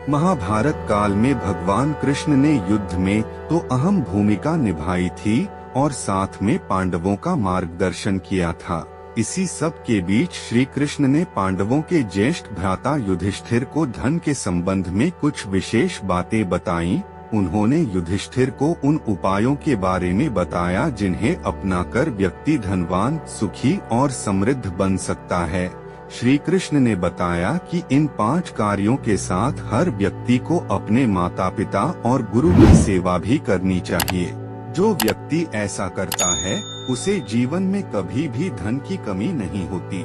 महाभारत काल में भगवान कृष्ण ने युद्ध में तो अहम भूमिका निभाई थी और साथ में पांडवों का मार्गदर्शन किया था। इसी सब के बीच श्री कृष्ण ने पांडवों के ज्येष्ठ भ्राता युधिष्ठिर को धन के संबंध में कुछ विशेष बातें बताईं। उन्होंने युधिष्ठिर को उन उपायों के बारे में बताया जिन्हें अपनाकर व्यक्ति धनवान, सुखी और समृद्ध बन सकता है। श्री कृष्ण ने बताया कि इन 5 कार्यों के साथ हर व्यक्ति को अपने माता पिता और गुरु की सेवा भी करनी चाहिए। जो व्यक्ति ऐसा करता है उसे जीवन में कभी भी धन की कमी नहीं होती।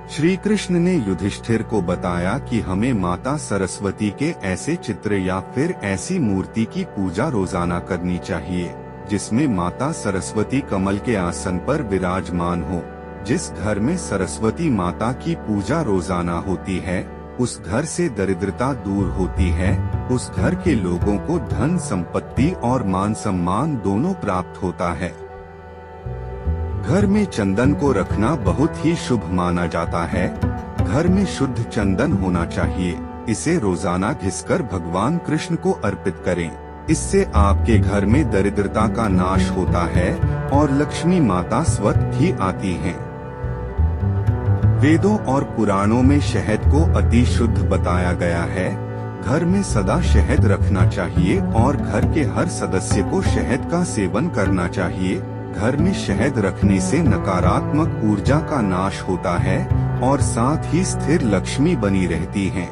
श्री कृष्ण ने युधिष्ठिर को बताया कि हमें माता सरस्वती के ऐसे चित्र या फिर ऐसी मूर्ति की पूजा रोजाना करनी चाहिए जिसमें माता सरस्वती कमल के आसन पर विराजमान हो। जिस घर में सरस्वती माता की पूजा रोजाना होती है उस घर से दरिद्रता दूर होती है। उस घर के लोगों को धन संपत्ति और मान सम्मान दोनों प्राप्त होता है। घर में चंदन को रखना बहुत ही शुभ माना जाता है। घर में शुद्ध चंदन होना चाहिए। इसे रोजाना घिसकर भगवान कृष्ण को अर्पित करें। इससे आपके घर में दरिद्रता का नाश होता है और लक्ष्मी माता स्वतः ही आती हैं। वेदों और पुराणों में शहद को अति शुद्ध बताया गया है। घर में सदा शहद रखना चाहिए और घर के हर सदस्य को शहद का सेवन करना चाहिए। घर में शहद रखने से नकारात्मक ऊर्जा का नाश होता है और साथ ही स्थिर लक्ष्मी बनी रहती है।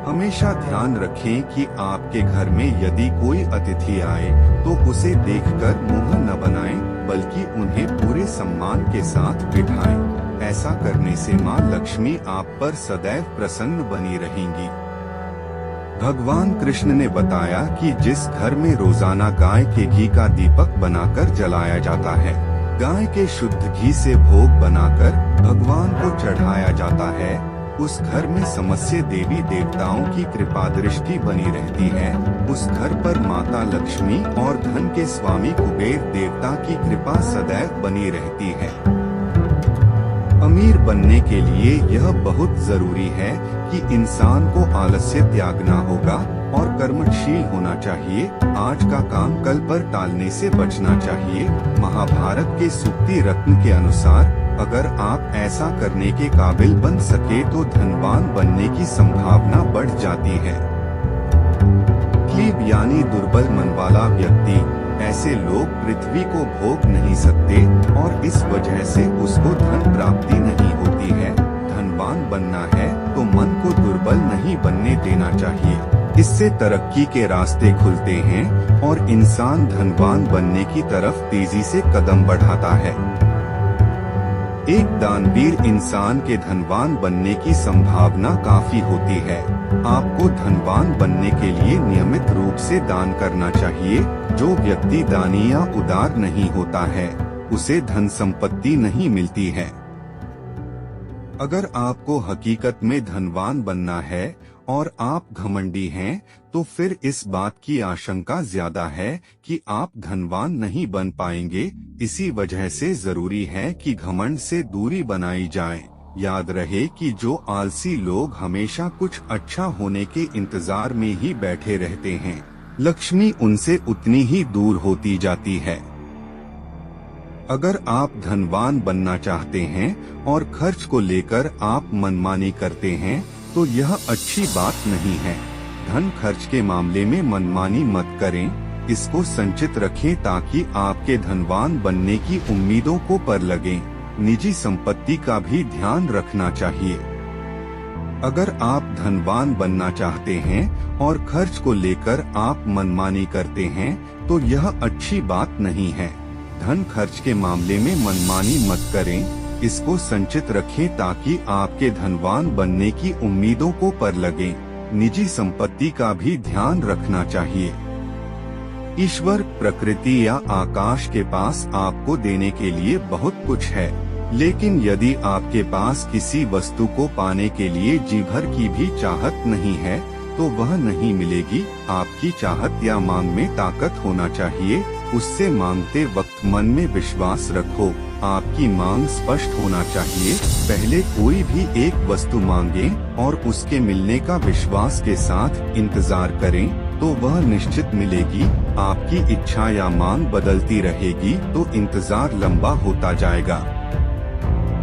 हमेशा ध्यान रखें कि आपके घर में यदि कोई अतिथि आए तो उसे देखकर मुंह न बनाएं, बल्कि उन्हें पूरे सम्मान के साथ बिठाएं। ऐसा करने से मां लक्ष्मी आप पर सदैव प्रसन्न बनी रहेंगी। भगवान कृष्ण ने बताया कि जिस घर में रोजाना गाय के घी का दीपक बनाकर जलाया जाता है, गाय के शुद्ध घी से भोग बनाकर भगवान को चढ़ाया जाता है, उस घर में समस्त देवी देवताओं की कृपा दृष्टि बनी रहती है। उस घर पर माता लक्ष्मी और धन के स्वामी कुबेर देवता की कृपा सदैव बनी रहती है। अमीर बनने के लिए यह बहुत जरूरी है कि इंसान को आलस्य त्यागना होगा और कर्मशील होना चाहिए। आज का काम कल पर टालने से बचना चाहिए। महाभारत के सूक्ति रत्न के अनुसार अगर आप ऐसा करने के काबिल बन सके तो धनवान बनने की संभावना बढ़ जाती है। क्लीब यानी दुर्बल मन वाला व्यक्ति, ऐसे लोग पृथ्वी को भोग नहीं सकते और इस वजह से उसको धन प्राप्ति नहीं होती है। धनवान बनना है तो मन को दुर्बल नहीं बनने देना चाहिए। इससे तरक्की के रास्ते खुलते हैं और इंसान धनवान बनने की तरफ तेजी से कदम बढ़ाता है। एक दानवीर इंसान के धनवान बनने की संभावना काफी होती है। आपको धनवान बनने के लिए नियमित रूप से दान करना चाहिए। जो व्यक्ति दानी या उदार नहीं होता है उसे धन संपत्ति नहीं मिलती है। अगर आपको हकीकत में धनवान बनना है और आप घमंडी हैं तो फिर इस बात की आशंका ज्यादा है कि आप धनवान नहीं बन पाएंगे। इसी वजह से जरूरी है कि घमंड से दूरी बनाई जाए। याद रहे कि जो आलसी लोग हमेशा कुछ अच्छा होने के इंतजार में ही बैठे रहते हैं, लक्ष्मी उनसे उतनी ही दूर होती जाती है। अगर आप धनवान बनना चाहते हैं और खर्च को लेकर आप मनमानी करते हैं तो यह अच्छी बात नहीं है। धन खर्च के मामले में मनमानी मत करें। इसको संचित रखें ताकि आपके धनवान बनने की उम्मीदों को पर लगे। निजी संपत्ति का भी ध्यान रखना चाहिए। अगर आप धनवान बनना चाहते हैं और खर्च को लेकर आप मनमानी करते हैं तो यह अच्छी बात नहीं है। धन खर्च के मामले में मनमानी मत करें। इसको संचित रखें ताकि आपके धनवान बनने की उम्मीदों को पर लगे। निजी संपत्ति का भी ध्यान रखना चाहिए। ईश्वर, प्रकृति या आकाश के पास आपको देने के लिए बहुत कुछ है, लेकिन यदि आपके पास किसी वस्तु को पाने के लिए जी भर की भी चाहत नहीं है तो वह नहीं मिलेगी। आपकी चाहत या मांग में ताकत होना चाहिए। उससे मांगते वक्त मन में विश्वास रखो आपकी मांग स्पष्ट होना चाहिए। पहले कोई भी एक वस्तु मांगें और उसके मिलने का विश्वास के साथ इंतजार करें तो वह निश्चित मिलेगी। आपकी इच्छा या मांग बदलती रहेगी तो इंतजार लंबा होता जाएगा।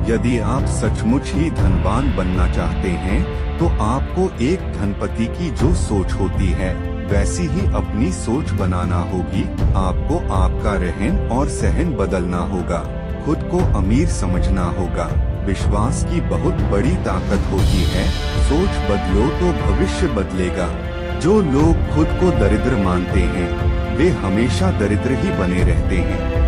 यदि आप सचमुच ही धनवान बनना चाहते हैं तो आपको एक धनपति की जो सोच होती है वैसी ही अपनी सोच बनाना होगी। आपको आपका रहन और सहन बदलना होगा। खुद को अमीर समझना होगा। विश्वास की बहुत बड़ी ताकत होती है। सोच बदलो तो भविष्य बदलेगा। जो लोग खुद को दरिद्र मानते हैं वे हमेशा दरिद्र ही बने रहते हैं।